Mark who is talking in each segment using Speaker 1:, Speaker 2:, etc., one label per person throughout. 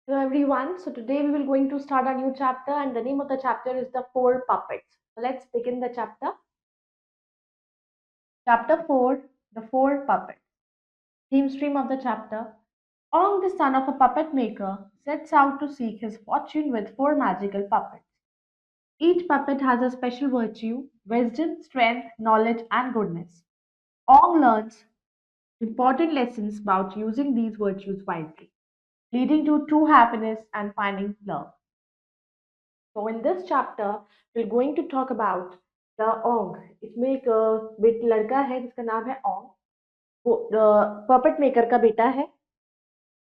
Speaker 1: Hello everyone. So today we will going to start a new chapter and the name of the chapter is the four puppets. So let's begin the chapter. Chapter 4, the four puppets. Theme stream of the chapter. Ong, the son of a puppet maker, sets out to seek his fortune with four magical puppets. Each puppet has a special virtue, wisdom, strength, knowledge and goodness. Ong learns important lessons about using these virtues wisely, leading to true happiness and finding love. So in this chapter, we're going to talk about the Ong. इसमें एक लड़का है जिसका नाम है ओंग. वो puppet maker का बेटा है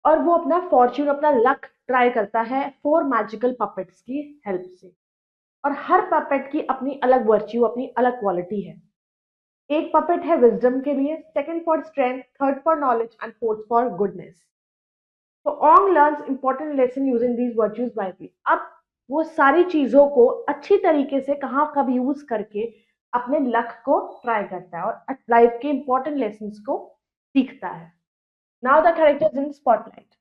Speaker 1: और वो अपना फॉर्च्यून अपना लक ट्राई करता है फोर मैजिकल पपेट्स की हेल्प से. और हर पपेट की अपनी अलग वर्च्यू अपनी अलग क्वालिटी है. एक पपेट है विजडम के लिए, second for strength, third for knowledge and fourth for goodness. तो Ong learns important lesson using these virtues by. अब वो सारी चीजों को अच्छी तरीके से कहाँ कब यूज करके अपने लक को ट्राई करता है और लाइफ के इंपॉर्टेंट लेसन को सीखता है. Now the characters in spotlight.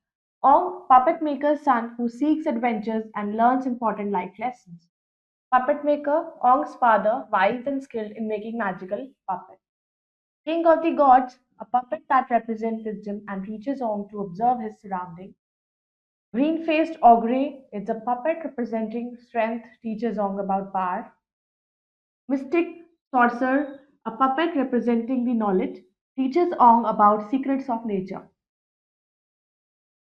Speaker 1: Ong, puppet maker's son who seeks adventures and learns important life lessons. Puppet maker, Ong's father, wise and skilled in making magical puppets. King of the gods, a puppet that represents wisdom and teaches Ong to observe his surroundings. Green-faced ogre is a puppet representing strength, teaches Ong about power. Mystic sorcerer, a puppet representing the knowledge, teaches Ong about secrets of nature.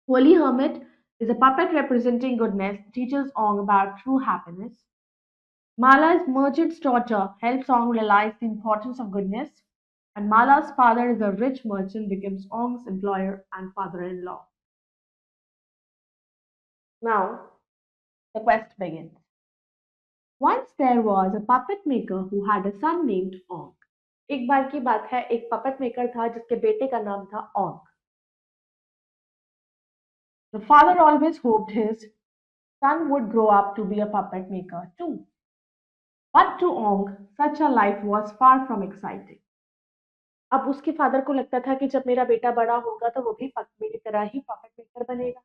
Speaker 1: Holy hermit is a puppet representing goodness, teaches Ong about true happiness. Mala's merchant's daughter helps Ong realize the importance of goodness, and Mala's father is a rich merchant, becomes Ong's employer and father-in-law. Now, the quest begins. Once there was a puppet maker who had a son named Ong. एक बार की बात है, एक puppet maker था जिसके बेटे का नाम था Ong. The father always hoped his son would grow up to be a puppet maker too. But to Ong, such a life was far from exciting. अब उसके फादर को लगता था कि जब मेरा बेटा बड़ा होगा तो वो भी मेरी तरह ही पपेट मेकर बनेगा.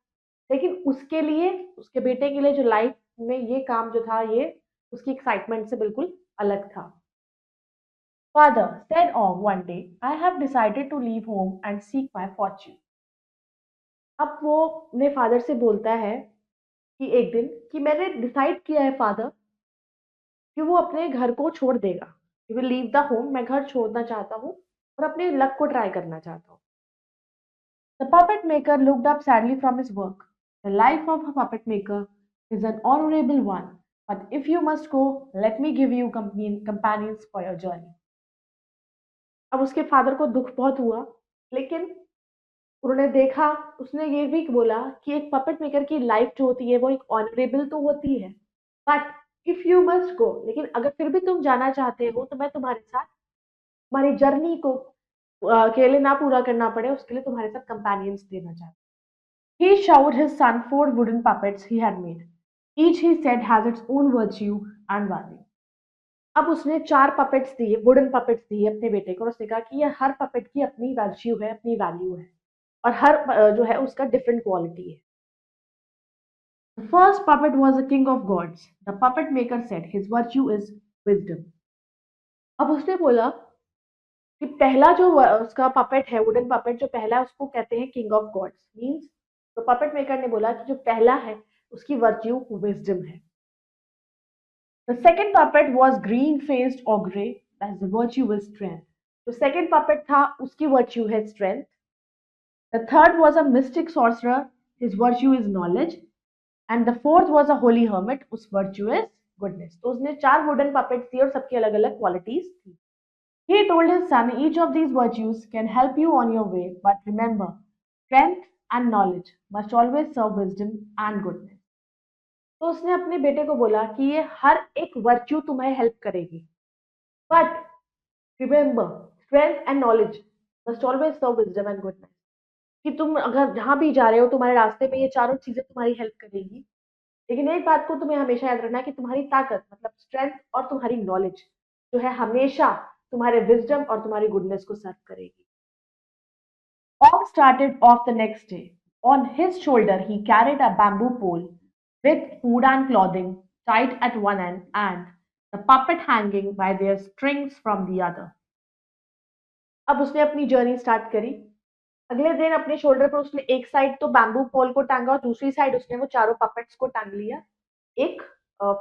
Speaker 1: लेकिन उसके लिए, उसके बेटे के लिए जो लाइफ में ये काम जो था, ये उसकी एक्साइटमेंट से बिल्कुल अलग था. Father, said Ong one day, I have decided to leave home and seek my fortune. अब वो अपने फादर से बोलता है कि एक दिन कि मैंने डिसाइड किया है फादर कि वो अपने घर को छोड़ देगा. He will leave the home. मैं घर छोड़ना चाहता हूँ और अपने लक को ट्राई करना चाहता हूँ. The puppet maker looked up sadly from his work. The life of a puppet maker is an honorable one, but if you must go, let me give you companions for your journey. अब उसके father को दुख बहुत हुआ, लेकिन उन्होंने देखा, उसने ये भी बोला कि एक पपेट मेकर की लाइफ जो होती है वो एक ऑनरेबल तो होती है, but if you must go, लेकिन अगर फिर भी तुम जाना चाहते हो तो मैं तुम्हारे साथ तुम्हारी जर्नी को अकेले ना पूरा करना पड़े, उसके लिए तुम्हारे साथ कंपेनियंस देना चाहता हूँ. He showed his son four wooden puppets he had made. Each, he said, has its own virtue and value. अब उसने चार पपेट्स दिए, वुडन पपेट्स दिए अपने बेटे को और उसने कहा कि ये हर पपेट की अपनी वर्च्यू है, अपनी वैल्यू है और हर जो है उसका डिफरेंट क्वालिटी है. The first puppet was the king of gods. The puppet maker said his virtue is wisdom. अब उसने बोला कि पहला जो उसका पपेट है, वुडन पपेट जो पहला है, उसको कहते हैं किंग ऑफ गॉड्स. मींस तो पपेट मेकर ने बोला कि जो पहला है उसकी वर्च्यू विजडम है. The second puppet was green faced ogre, as the virtue was strength. जो second puppet था उसकी virtue है strength. The third was a mystic sorcerer, his virtue is knowledge. And the fourth was a holy hermit, whose virtue is goodness. तो उसने चार wooden puppets दिए और सबकी अलग अलग qualities थी. He told his son, each of these virtues can help you on your way, but remember, strength and knowledge must always serve wisdom and goodness. तो उसने अपने बेटे को बोला कि ये हर एक वर्च्यू तुम्हें हेल्प करेगी, but remember strength and knowledge must always serve wisdom and goodness. कि तुम अगर जहां भी जा रहे हो तुम्हारे रास्ते में ये चारों चीजें तुम्हारी हेल्प करेगी, लेकिन एक बात को तुम्हें हमेशा याद रखना कि तुम्हारी ताकत मतलब स्ट्रेंथ और तुम्हारी नॉलेज जो है हमेशा तुम्हारे विजडम और तुम्हारी गुडनेस को सर्व करेगी. Ong started off the next day. On his shoulder he carried a bamboo pole with food and clothing tied at one end and the puppet hanging by their strings from the other. अब उसने अपनी journey start करी। अगले दिन अपने shoulder पर उसने एक साइड तो बैम्बू पोल को टांगा और दूसरी साइड उसने वो चारों पपेट्स को टांग लिया, एक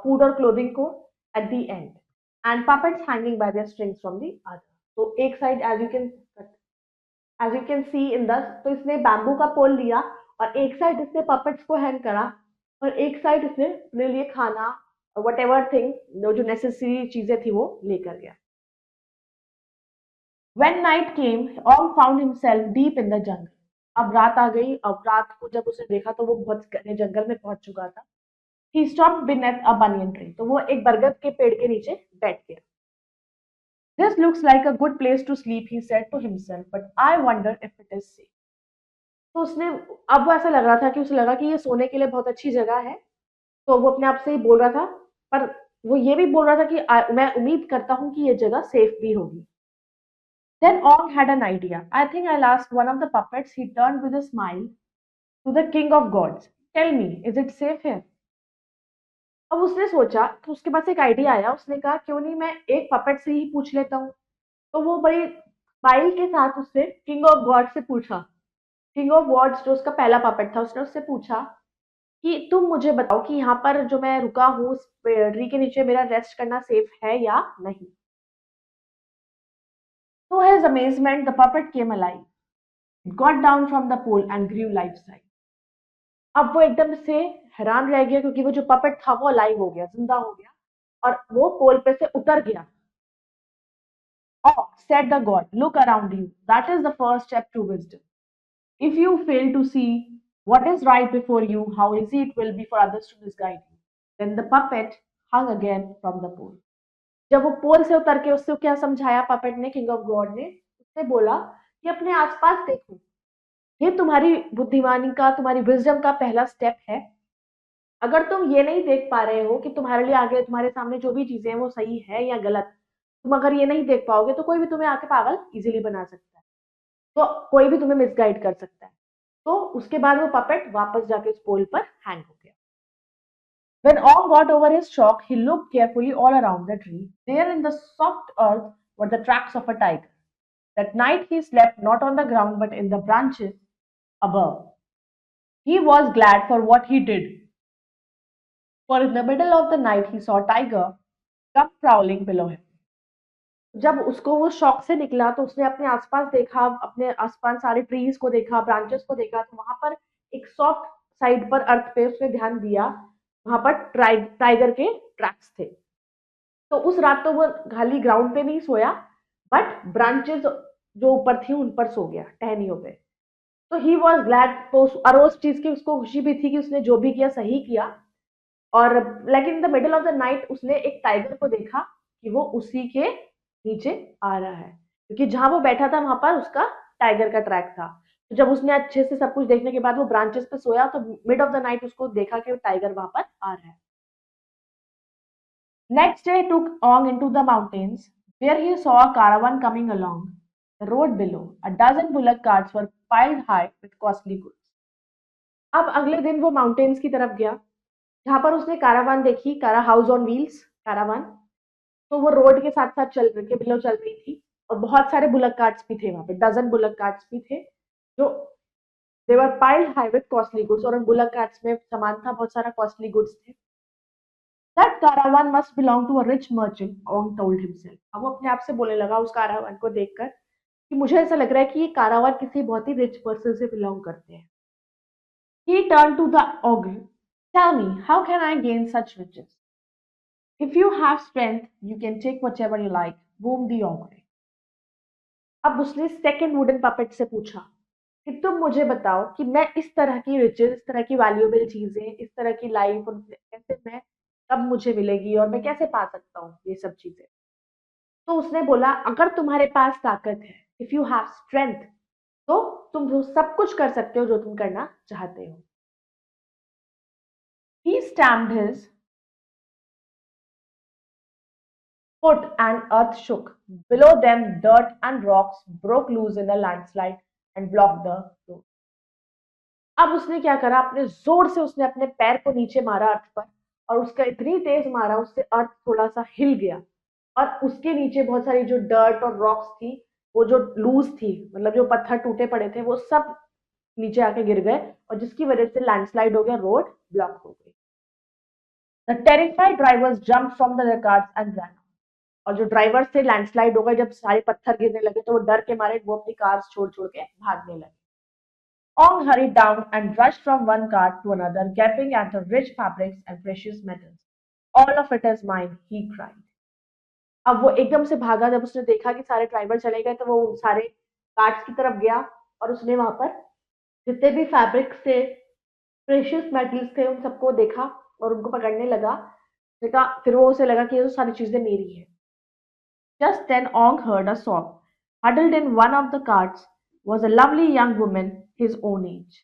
Speaker 1: फूड और क्लोथिंग को at the end and puppets hanging by their strings from the other. तो एक side as you can see in the, तो इसने बैम्बू का पोल लिया और एक साइड इसने पपेट्स को हैंग करा और एक साइड इसने अपने लिए खाना और वट एवर थिंग जो नेसेसरी चीजें थी वो लेकर गया। When night came, Ong found himself deep in the jungle. अब रात आ गई। अब रात को जब उसने देखा तो वो बहुत घने जंगल में पहुंच चुका था। He stopped beneath a banyan tree. तो वो एक बरगद के पेड़ के नीचे बैठ गया। This looks like a good place to sleep, he said to himself, but I wonder if it is safe. तो उसने, अब वो ऐसा लग रहा था कि उसे लगा कि ये सोने के लिए बहुत अच्छी जगह है। तो वो अपने आप से ही बोल रहा था, पर वो ये भी बोल रहा था कि मैं उम्मीद करता हूँ कि ये जगह सेफ भी होगी। Then Ong had an idea. I think I'll ask one of the puppets. He turned with a smile to the king of gods. Tell me, is it safe here? अब उसने सोचा तो उसके पास एक आइडिया आया। उसने कहा क्यों नहीं मैं एक पपेट से ही पूछ लेता हूँ। तो वो बड़ी स्माइल के साथ उसने किंग ऑफ गॉड से पूछा। किंग ऑफ गॉड्स जो उसका पहला पपेट था, उसने उससे पूछा कि तुम मुझे बताओ कि यहाँ पर जो मैं रुका हूँ उस ट्री के नीचे मेरा रेस्ट करना सेफ है या नहीं। To his amazement, the puppet came alive. It got down from the pole and grew life-size. अब वो एकदम से हैरान रह गया क्योंकि वो जो पपेट था वो अलाइव हो गया, जिंदा हो गया और वो पोल पे से उतर गया। Oh, said the god, look around you. That is the first step to wisdom. If you fail to see what is right before you, how easy it will be for others to misguide you. Then the puppet hung again from the pole. जब वो पोल से उतर के उससे क्या समझाया puppet ने, king of God ने, उसने बोला कि अपने आसपास देखो, ये तुम्हारी बुद्धिमानी का, तुम्हारी विजडम का पहला स्टेप है। अगर तुम ये नहीं देख पा रहे हो कि तुम्हारे लिए आगे तुम्हारे सामने जो भी चीजें हैं वो सही है या गलत, तुम अगर ये नहीं देख पाओगे तो कोई भी तुम्हें आके पागल इजीली बना सकता है, तो कोई भी तुम्हें मिसगाइड कर सकता है। तो उसके बाद वो पपेट वापस जाके उस पोल पर हैंग हो गया। When Ong got over his shock, he looked carefully all around the tree. There in the soft earth were the tracks of a tiger. That night he slept not on the ground but in the branches above. He was glad for what he did, for in the middle of the night he saw a tiger come prowling below him. जब उसको वो shock से निकला तो उसने अपने आसपास देखा, अपने आसपास सारे ट्रीज को देखा, ब्रांचेस को देखा, तो वहां पर एक सॉफ्ट साइड पर अर्थ पे उसने ध्यान दिया, वहां पर टाइगर के ट्रैक्स थे। तो उस रात तो वो खाली ग्राउंड पे नहीं सोया, बट ब्रांचेस जो ऊपर थी उन पर सो गया, टहनियों पे। तो ही वॉज ग्लैड, तो और उस चीज की उसको खुशी भी थी कि उसने जो भी किया सही किया। और like in the middle of the night उसने एक टाइगर को देखा कि वो उसी के नीचे आ रहा है, क्योंकि जहां वो बैठा था वहां पर उसका टाइगर का ट्रैक था। तो जब उसने अच्छे से सब कुछ देखने के बाद वो ब्रांचेस पे सोया तो मिड ऑफ द नाइट उसको देखा कि वो टाइगर वहां पर आ रहा है। Next day took Ong into the mountains, where he saw a caravan coming along the road below. A dozen bullock carts were piled high with costly goods. अब अगले दिन वो माउंटेन्स की तरफ गया, जहां पर उसने कारावान देखी, कारा हाउस ऑन व्हील्स कारावान। तो वो रोड के साथ साथ चल के बिलो चल रही थी और बहुत सारे बुलक कार्ट्स भी थे वहां पे, डजन बुलक कार्ट्स भी थे जो they were piled high with costly goods, और उन बुलक कार्ट्स में सामान था, बहुत सारा कॉस्टली गुड्स थे। That caravan must belong to a rich merchant, Ong told himself. अब वो अपने आप से बोलने लगा उस कारावान को देखकर कि मुझे ऐसा लग रहा है कि ये कारावान किसी बहुत ही रिच पर्सन से बिलोंग करते हैं। He turned to the ogre. Tell me, how can I gain such riches? If you have strength, you can take whatever you like, boomed the ogre. अब उसने सेकंड वुडन पपेट से पूछा कि तुम मुझे बताओ कि मैं इस तरह की रिचेस, इस तरह की वैल्यूएबल चीजें, इस तरह की लाइफ कैसे मैं, कब मुझे मिलेगी और मैं कैसे पा सकता हूँ ये सब चीजें। तो उसने बोला अगर तुम्हारे पास ताकत है, इफ यू हैव स्ट्रेंथ, तो तुम वो सब कुछ कर सकते हो जो तुम करना चाहते हो। He stamped his foot and earth shook. Below them, dirt and rocks broke loose in a landslide and blocked the road. अब उसने क्या करा, अपने जोर से उसने अपने पैर को नीचे मारा अर्थ पर, और उसका इतनी तेज मारा उससे अर्थ थोड़ा सा हिल गया, और उसके नीचे बहुत सारी जो डर्ट और रॉक्स थी, वो जो लूज थी, मतलब जो पत्थर टूटे पड़े थे, वो सब नीचे आके गिर गए, और जिसकी वजह से लैंडस्लाइड हो गया, रोड ब्लॉक हो गई। The terrified drivers jump from the cars and run. और जो ड्राइवर से लैंडस्लाइड हो गए, जब सारे पत्थर गिरने लगे तो वो डर के मारे वो अपनी कार छोड़ छोड़ के भागने लगे। Ong hurried down and rushed from one cart to another, gaping at the rich fabrics and precious metals. All of it is mine, he cried. अब वो एकदम से भागा, जब उसने देखा कि सारे ड्राइवर चले गए तो वो उन सारे कार्ट्स की तरफ गया, और उसने वहां पर जितने भी फैब्रिक्स थे, प्रेशियस मेटल्स थे, उन सबको देखा और उनको पकड़ने लगा। देखा, फिर वो उसे लगा कि ये तो सारी चीजें मेरी है। Just then Ong heard a sob. Huddled in one of the carts was a lovely young woman his own age.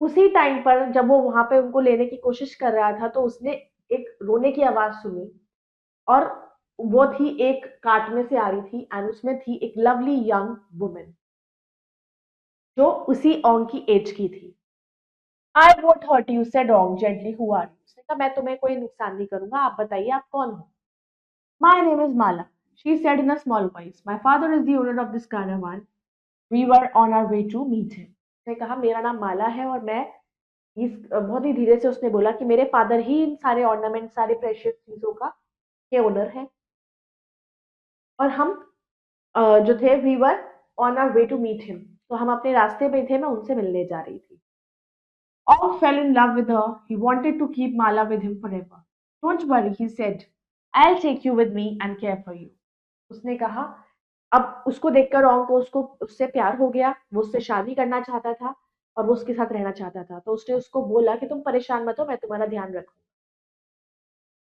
Speaker 1: उसी टाइम पर जब वो वहां पे उनको लेने की कोशिश कर रहा था, तो उसने एक रोने की आवाज सुनी, और वो थी एक कार्ट में से आ रही थी, एंड उसमें थी एक लवली यंग वुमन जो उसी ओंग की एज की थी। I won't hurt you said Ong gently, who are you? उसने कहा, मैं तुम्हें कोई नुकसान नहीं करूंगा, आप बताइए आप कौन हो? My name is Mala, she said in a small voice, my father is the owner of this caravan, we were on our way to meet him. उसने कहा, मेरा नाम माला है, और मैं इस बहुत ही धीरे से उसने बोला कि मेरे फादर ही इन सारे ऑर्नामेंट, सारे प्रेशियस चीजों का के ओनर है, और हम जो थे, we were on our way to meet him, तो हम अपने रास्ते में थे, मैं उनसे मिलने जा रही थी। Ong fell in love with her. He wanted to keep Mala with him forever. Don't worry, he said. I'll take you with me and care for you. उसने कहा, अब उसको देखकर ओंग को उसको उससे प्यार हो गया, वो उससे शादी करना चाहता था, और वो उसके साथ रहना चाहता था, तो उसने उसको बोला कि तुम परेशान मत हो, मैं तुम्हारा ध्यान रखूंगा।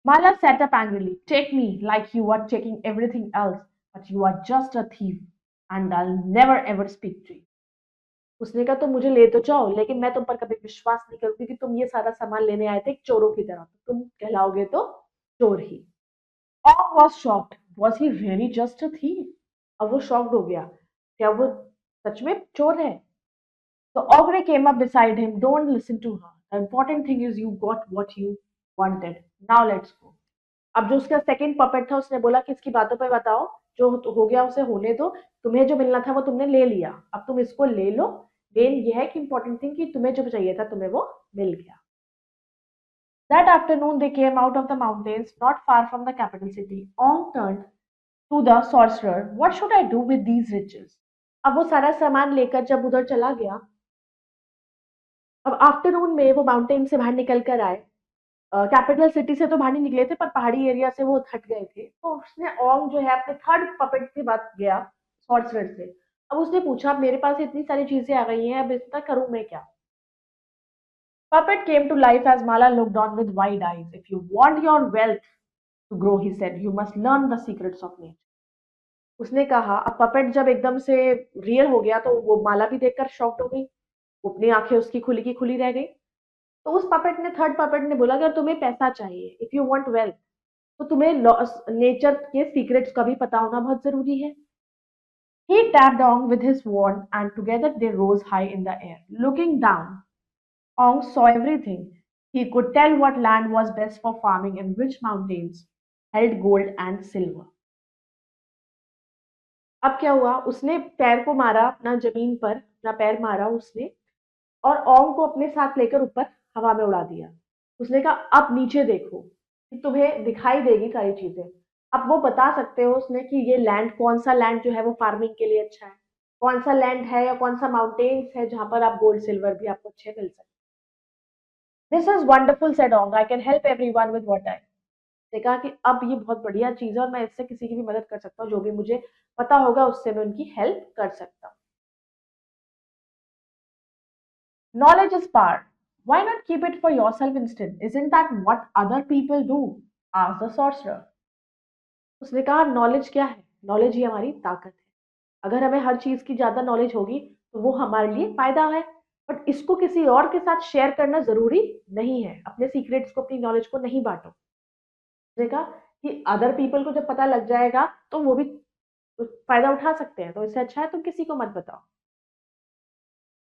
Speaker 1: Mala sat up angrily. Take me like you are taking everything else, but you are just a thief, and I'll never ever speak to you. उसने कहा, तुम मुझे ले तो जाओ, लेकिन मैं तुम पर कभी विश्वास नहीं करूंगी कि तुम ये सारा सामान लेने आए थे एक चोरों की तरह, तो तुम कहलाओगे तो चोर ही। Ong was shocked. Was he really just a thief? अब वो शॉक्ड हो गया, क्या वो सच में चोर है? तो Ogre came up beside him. Don't listen to her. The important thing is you got what you wanted. Now let's go. अब जो उसका सेकंड पपेट था, उसने बोला कि इसकी बातों पे बताओ, जो हो गया उसे होने दो, तुम्हें जो मिलना था वो तुमने ले लिया, अब तुम इसको ले लो। मेन ये है कि इंपॉर्टेंट थिंग कि तुम्हें जो चाहिए था तुम्हें वो मिल गया। That afternoon they came out of the mountains not far from the capital city. Ong turned to the sorcerer. What should I do with these riches? अब वो सारा सामान लेकर जब उधर चला गया, अब आफ्टरनून में वो माउंटेन से बाहर निकल कर आए, कैपिटल सिटी से तो बाहर नहीं निकले थे, पर पहाड़ी एरिया से वो हट गए थे, तो उसने ओंग जो है अपने थर्ड पपेट के पास गया, सॉर्सरर से। अब उसने पूछा, अब मेरे पास इतनी सारी चीजें आ गई हैं, अब इसका करूं मैं क्या? Puppet came to life as Mala looked on with wide eyes. If you want your wealth to grow, he said, you must learn the secrets of nature. उसने कहा, अब पपेट जब एकदम से रियल हो गया, तो वो माला भी देखकर शॉक्ड हो गई, अपनी आंखें उसकी खुली की खुली रह गई। तो उस पपेट ने, थर्ड पपेट ने बोला, अगर तुम्हें पैसा चाहिए, इफ यू वांट वेल्थ, तो तुम्हें नेचर के सीक्रेट्स का भी पता होना बहुत जरूरी है। He tapped Ong with his wand, and together they rose high in the air. Looking down, Ong saw everything. He could tell what land was best for farming and which mountains held gold and silver. अब क्या हुआ, उसने पैर को मारा अपना जमीन पर, अपना पैर मारा उसने, और ओंग को अपने साथ लेकर ऊपर हवा में उड़ा दिया। उसने कहा, अब नीचे देखो कि तुम्हें दिखाई देगी सारी चीजें। अब वो बता सकते हो उसने कि ये लैंड, कौन सा लैंड जो है वो फार्मिंग के लिए अच्छा है, कौन सा लैंड है या कौन सा माउंटेन्स है जहां पर आप गोल्ड सिल्वर भी आपको अच्छे मिल सकते। This is wonderful said Ong, I can help everyone with what I. देखा कि अब ये बहुत बढ़िया चीज है, और मैं इससे किसी की भी मदद कर सकता हूँ, जो भी मुझे पता होगा उससे मैं उनकी हेल्प कर सकता हूँ। Knowledge is power. Why not keep it for yourself instead? Isn't that what other people do? Asked the sorcerer. उसने कहा, नॉलेज क्या है? नॉलेज ही हमारी ताकत है। अगर हमें हर चीज की ज्यादा नॉलेज होगी तो वो हमारे लिए फायदा है, बट इसको किसी और के साथ शेयर करना जरूरी नहीं है। अपने सीक्रेट्स को, अपनी नॉलेज को नहीं बांटो। उसने कहा कि अदर पीपल को जब पता लग जाएगा तो वो भी फायदा उठा सकते हैं, तो इससे अच्छा है तुम किसी को मत बताओ।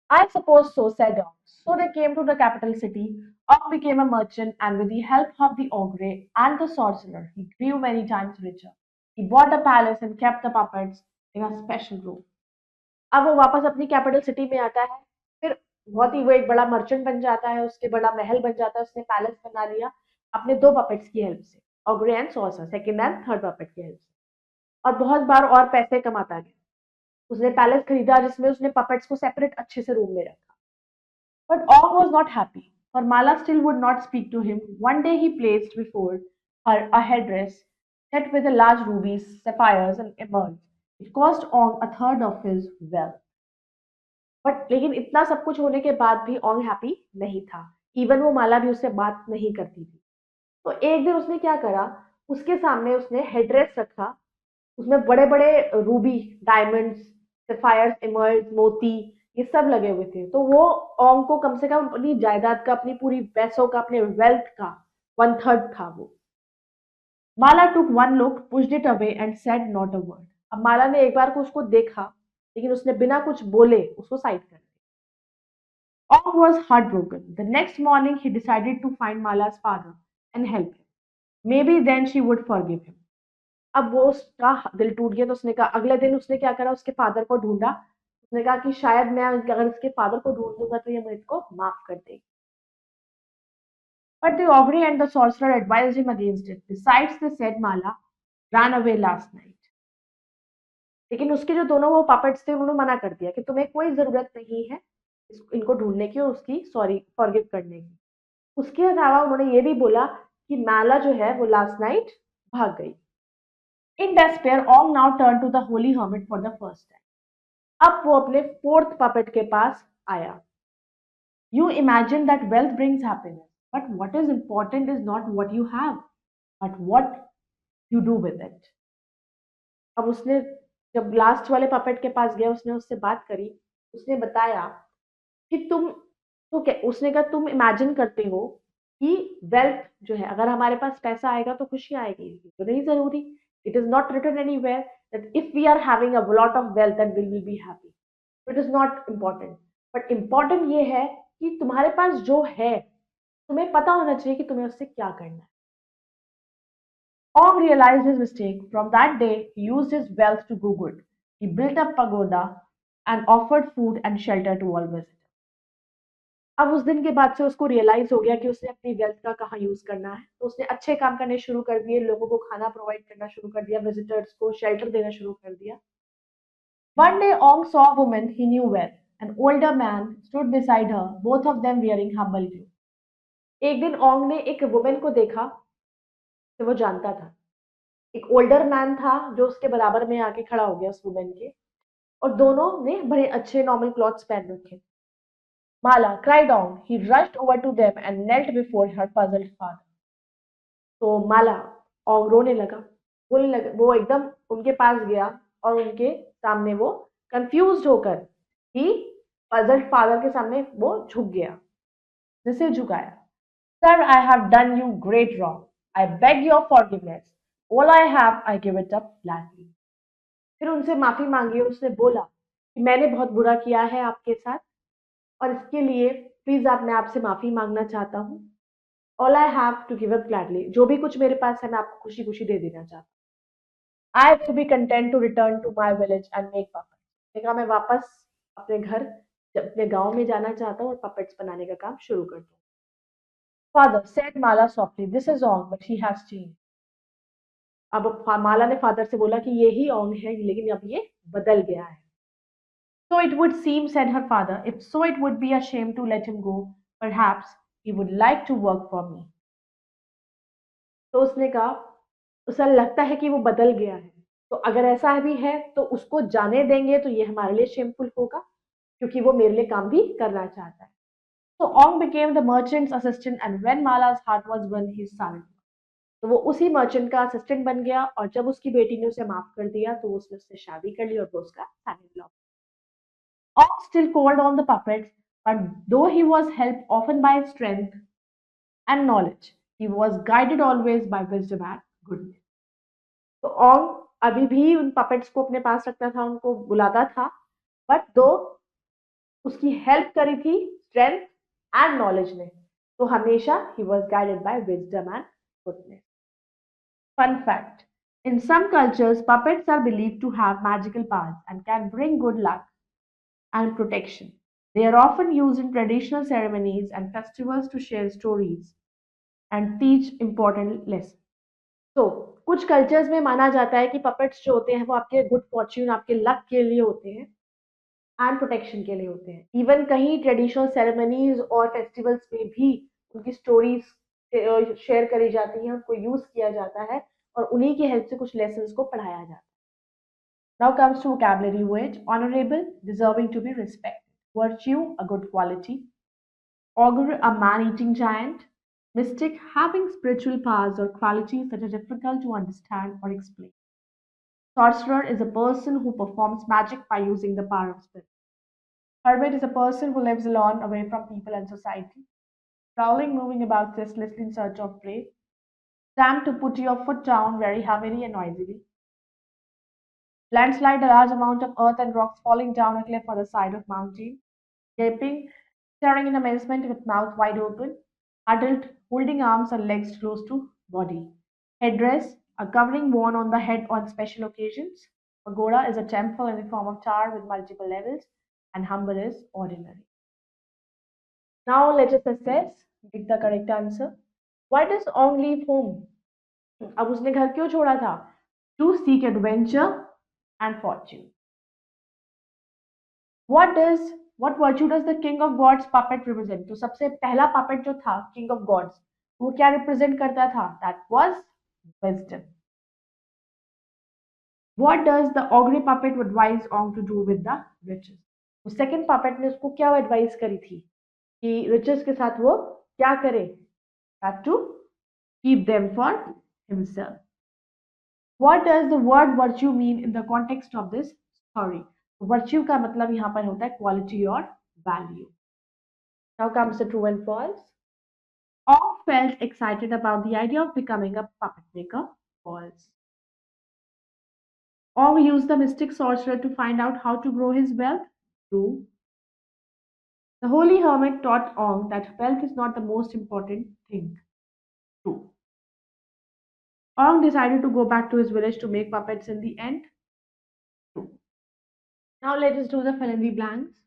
Speaker 1: I suppose so, said Ong. So they came to the capital city. Ong became a merchant, and with the help of the ogre and the sorcerer, he grew many times richer. He bought a palace and kept the puppets in a special room. अब वो वापस अपनी capital city में आता है, फिर बहुत ही वो एक बड़ा मर्चेंट बन जाता है, उसके बड़ा महल बन जाता है, उसने पैलेस बना लिया अपने दो पपेट्स की हेल्प से, ogre and sorcerer, second and third puppet की हेल्प से, और बहुत बार और पैसे कमाता गया। उसने पैलेस खरीदा जिसमें उसने पपेट्स को सेपरेट अच्छे से रूम में रखा। But Og was not happy, for Mala still would not speak to him. One day he placed before her a headdress set with a large rubies, sapphires, and emeralds. It cost Og a third of his wealth. But लेकिन इतना सब कुछ होने के बाद भी ओंग happy नहीं था। इवन वो माला भी उससे बात नहीं करती थी। तो एक दिन उसने क्या करा, उसके सामने उसने हेडरेस रखा, उसमें बड़े बड़े रूबी, डायमंड्स, सफायर्स, एमर्ल्ड, मोती, ये सब लगे हुए थे। तो वो ओंग को कम से कम अपनी जायदाद का, अपनी पूरी पैसों का, अपने वेल्थ का वन थर्ड था वो। Mala took one look, pushed it away and said not a word. अब माला ने एक बार को उसको देखा, लेकिन उसने बिना कुछ बोले उसको साइड कर दिया। Og was heartbroken. The next morning, he decided to find Mala's father and help him. Maybe then she would forgive him. अब वो उसका दिल टूट गया, तो उसने कहा, अगले दिन उसने क्या करा, उसके फादर को ढूंढा। उसने कहा कि शायद मैं अगर इसके फादर को ढूंढ दूंगा तो ये मुझे को माफ कर देगी। But the ogre and the sorcerer advised him against it. Besides, they said Mala ran away last night. लेकिन उसके जो दोनों वो पपेट्स थे उन्होंने मना कर दिया कि तुम्हें कोई जरूरत नहीं है इनको ढूंढने की और उसकी सॉरी फॉरगिव करने की। उसके अलावा उन्होंने ये भी बोला कि माला जो है वो लास्ट नाइट भाग गई। In despair Ong now turn to the holy hermit for the first time. अब वो अपने फोर्थ पपेट के पास आया। You imagine that wealth brings happiness, but what is important is not what you have, but what you do with it. अब उसने जब last वाले पपेट के पास गया, उसने उससे बात करी। उसने बताया कि उसने कहा तुम इमेजिन करते हो कि वेल्थ जो है, अगर हमारे पास पैसा आएगा तो खुशी आएगी, तो नहीं जरूरी। It is not written anywhere that if we are having a lot of wealth that we will be happy. It is not important, but important ये है कि तुम्हारे पास जो है तुम्हें पता होना चाहिए कि तुम्हें उससे क्या करना है। Ong realized his mistake. From that day, he used his wealth to do good. He built a pagoda and offered food and shelter to all visitors. अब उस दिन के बाद से उसको रियलाइज हो गया कि उसने अपनी वेल्थ का कहाँ यूज करना है, तो उसने अच्छे काम करने शुरू कर दिए, लोगों को खाना प्रोवाइड करना शुरू कर दिया, विजिटर्स को शेल्टर देना शुरू कर दिया। One day Ong saw a woman he knew well. An older man stood beside her, both of them wearing humble clothes. एक दिन ओंग ने एक वुमेन को देखा तो वो जानता था। एक ओल्डर मैन था जो उसके बराबर में आके खड़ा हो गया उस वुमेन के, और दोनों ने बड़े अच्छे नॉर्मल क्लॉथ्स पहन रखे। माला cried on. He rushed over to them and knelt before her puzzled father. तो माला और रोने लगा, बोलने लगा, वो एकदम उनके पास गया और उनके सामने वो कंफ्यूज्ड होकर ही पजल्ड फादर के सामने वो झुक गया, जिसे झुकाया। Sir, I have done you great wrong, I beg your forgiveness, all I have I give it up gladly. फिर उनसे माफी मांगी और उसने बोला कि मैंने बहुत बुरा किया है आपके साथ, और इसके लिए प्लीज मैं आपसे माफी मांगना चाहता हूँ। All I have to give up gladly, जो भी कुछ मेरे पास है मैं आपको खुशी खुशी दे देना चाहता हूँ। I have to be content to return to my village and make puppets. देखा, मैं वापस अपने घर, अपने गांव में जाना चाहता हूँ और पपेट्स बनाने का काम शुरू कर दूँ। Father said Mala softly, this is on but he has changed. अब माला ने फादर से बोला कि ये ही ऑन है, लेकिन अब ये बदल गया है। So it would seem, said her father, if so, it would be a shame to let him go. Perhaps he would like to work for me. तो उसने कहा, उसे लगता है कि वो बदल गया है, तो अगर ऐसा भी है तो उसको जाने देंगे तो ये हमारे लिए शेमफुल होगा, क्योंकि वो मेरे लिए काम भी करना चाहता है। So Ong became the merchant's assistant, and when Mala's heart was won, his son. तो वो उसी मर्चेंट का असिस्टेंट बन गया, और जब उसकी बेटी ने उसे माफ कर दिया तो उसने उससे शादी कर ली और वो उसका son in law. Ong still called on the puppets, but though he was helped often by strength and knowledge, he was guided always by wisdom and goodness. तो ओंग अभी भी उन पपेट्स को अपने पास रखता था, उनको बुलाता था, बट दो उसकी हेल्प करी थी स्ट्रेंथ एंड नॉलेज ने. तो हमेशा he was guided by wisdom and goodness. Fun fact: in some cultures, puppets are believed to have magical powers and can bring good luck and protection. They are often used in traditional ceremonies and festivals to share stories and teach important lessons. तो कुछ cultures में माना जाता है कि puppets जो होते हैं वो आपके गुड फॉर्च्यून, आपके लक के लिए होते हैं एंड प्रोटेक्शन के लिए होते हैं. इवन कहीं ट्रेडिशनल सेरेमनीज और फेस्टिवल्स में भी उनकी स्टोरीज शेयर करी जाती हैं, उनको यूज किया जाता है और उन्हीं की हेल्प से कुछ लेसन्स को पढ़ाया जाता है. Now comes to vocabulary word: honorable, deserving to be respected; virtue, a good quality; ogre, a man-eating giant; mystic, having spiritual powers or qualities that are difficult to understand or explain; sorcerer is a person who performs magic by using the power of spirit; hermit is a person who lives alone, away from people and society; prowling, moving about restlessly in search of prey; stamp, to put your foot down very heavily and noisily; landslide, a large amount of earth and rocks falling down a cliff or the side of mountain; gaping, staring in amazement with mouth wide open; adult, holding arms or legs close to body; headdress, a covering worn on the head on special occasions; pagoda is a temple in the form of tower with multiple levels; and humble is ordinary. Now let us assess, pick the correct answer. Why does Ong leave home? अब उसने घर क्यों छोड़ा था? To seek adventure and fortune. What virtue does the king of gods puppet represent? तो सबसे पहला puppet जो था king of gods, वो क्या represent करता था? That was wisdom. What does the ogre puppet advise Ong to do with the riches? तो second puppet ने उसको क्या advice करी थी कि riches के साथ वो क्या करे? That to keep them for himself. What does the word virtue mean in the context of this story? Virtue का मतलब यहाँ पर होता है quality और value. Now comes the true and false. Ong felt excited about the idea of becoming a puppet maker. False. Ong used the mystic sorcerer to find out how to grow his wealth. True. The holy hermit taught Ong that wealth is not the most important thing. True. Ong decided to go back to his village to make puppets in the end. True. Now let us do the fill in the blanks.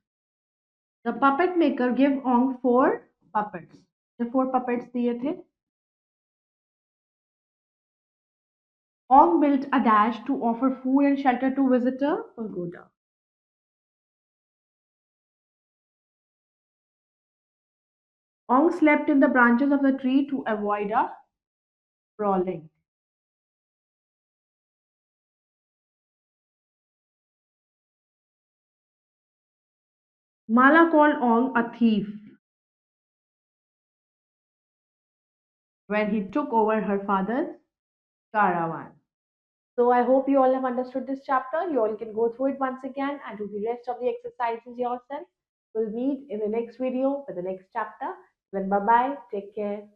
Speaker 1: The puppet maker gave Ong 4 puppets. The 4 puppets दिए थे. Ong built a dash to offer food and shelter to visitor pagoda. Ong slept in the branches of the tree to avoid a brawling. Mala called Ong a thief when he took over her father's caravan. So I hope you all have understood this chapter. You all can go through it once again and do the rest of the exercises yourself. We'll meet in the next video for the next chapter. Then bye bye. Take care.